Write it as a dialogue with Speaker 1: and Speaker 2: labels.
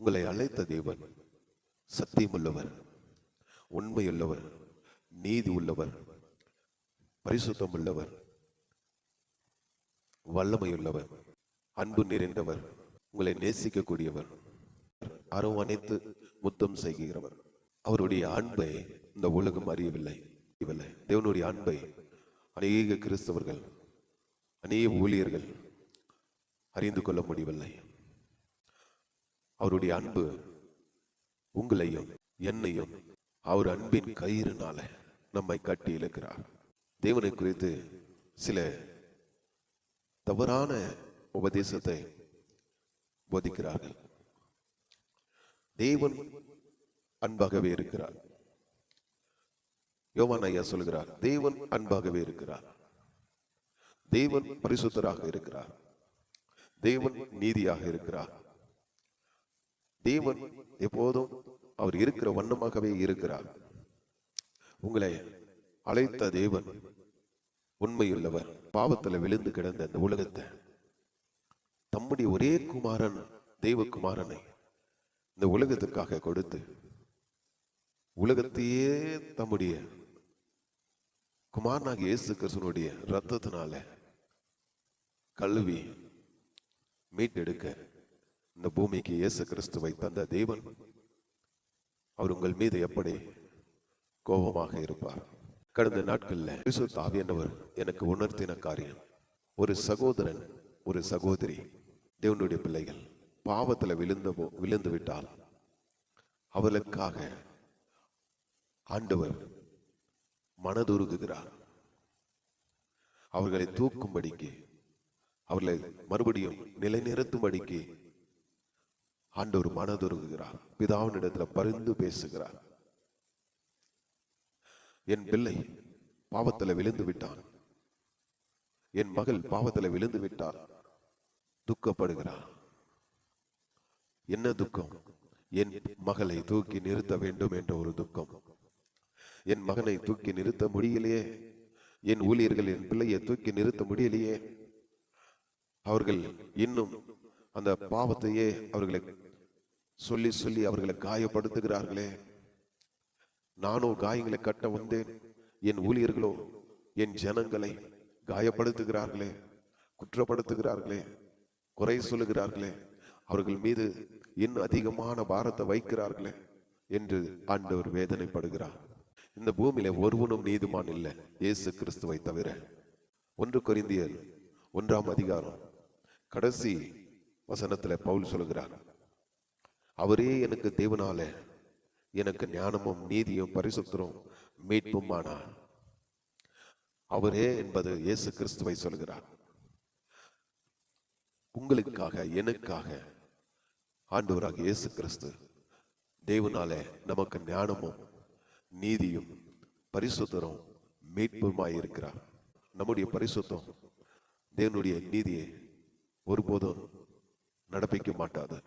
Speaker 1: உங்களை அழைத்த தேவன் சத்தியமுள்ளவர், உண்மையுள்ளவர், நீதி உள்ளவர், பரிசுத்தம் உள்ளவர், வல்லமையுள்ளவர், அன்பு நிறைந்தவர், உங்களை நேசிக்கக்கூடியவர், அரவணைத்து முத்தம் செய்கிறவர். அவருடைய அன்பை இந்த உலகம் அறியவில்லை. தேவனுடைய அன்பை அநேக கிறிஸ்தவர்கள், அநேக ஊழியர்கள் அறிந்து கொள்ள முடியவில்லை. அவருடைய அன்பு உங்களையும் என்னையும் அவர் அன்பின் கயிறுனால நம்மை கட்டி இழுக்கிறார். தேவனை குறித்து சில தவறான உபதேசத்தை போதிக்கிறார்கள். தேவன் அன்பாகவே இருக்கிறார். யோவான் ஐயா சொல்கிறார், தேவன் அன்பாகவே இருக்கிறார், தேவன் பரிசுத்தராக இருக்கிறார், தேவன் நீதியாக இருக்கிறார், தேவன் எப்போதும் அவர் இருக்கிற வண்ணமாகவே இருக்கிறார். உங்களை அழைத்த தேவன் உண்மையுள்ளவர். பாவத்துல விழுந்து கிடந்த அந்த உலகத்தை தம்முடைய ஒரே குமாரன், தேவகுமாரனை இந்த உலகத்திற்காக கொடுத்து உலகத்தையே தம்முடைய குமாரனாகிய இயேசு கிறிஸ்துவினுடைய ரத்தத்தினால கழுவி மீட்டெடுக்க இந்த பூமிக்கு இயேசு கிறிஸ்துவை தந்த தேவன் அவர் உங்கள் மீது எப்படி கோபமாக இருப்பார்? கடந்த நாட்கள்ல பரிசுத்த ஆவியானவர் எனக்கு உணர்த்தின காரியம், ஒரு சகோதரன், ஒரு சகோதரி, தேவனுடைய பிள்ளைகள் பாவத்துல விழுந்து விட்டால் அவர்களுக்காக ஆண்டவர் மனதுருகுகிறார். அவர்களை தூக்கும்படிக்கு, அவர்களை மறுபடியும் நிலைநிறுத்தும்படிக்கு ஆண்டவர் மனதுருகுகிறார். பிதாவினிடத்துல பரிந்து பேசுகிறார். என் பிள்ளை பாவத்துல விழுந்து விட்டான், என் மகள் பாவத்துல விழுந்து விட்டார், துக்கப்படுகிறார். என்ன துக்கம்? என் மகளை தூக்கி நிறுத்த வேண்டும் என்ற ஒரு துக்கம். என் மகனை தூக்கி நிறுத்த முடியலையே, என் ஊழியர்கள் என் பிள்ளையை தூக்கி நிறுத்த முடியலையே, அவர்கள் இன்னும் அந்த பாவத்தையே அவர்களை சொல்லி சொல்லி அவர்களை காயப்படுத்துகிறார்களே. நானோ காயங்களை கட்ட வந்தேன், என் ஊழியர்களோ என் ஜனங்களை காயப்படுத்துகிறார்களே, குற்றப்படுத்துகிறார்களே, குறை சொல்லுகிறார்களே, அவர்கள் மீது இன்னும் அதிகமான பாரத்தை வைக்கிறார்களே என்று ஆண்டவர் வேதனைப்படுகிறார். இந்த பூமியில ஒருவனும் நீதிமான் இல்லை, இயேசு கிறிஸ்துவை தவிர. 1 கொரிந்தியர் 1ஆம் அதிகாரம் கடைசி வசனத்துல பவுல் சொல்லுகிறார், அவரே எனக்கு தேவனால எனக்கு ஞானமும் நீதியும் பரிசுத்தரும் மீட்புமானார். அவரே என்பது இயேசு கிறிஸ்துவை சொல்கிறார். உங்களுக்காக, எனக்காக ஆண்டவராக இயேசு கிறிஸ்து தேவனால நமக்கு ஞானமும் நீதியும் பரிசுத்தரும் மீட்புமாய் இருக்கிறார். நம்முடைய பரிசுத்தம் தேவனுடைய நீதியை ஒருபோதும் நடப்பிக்க மாட்டாது.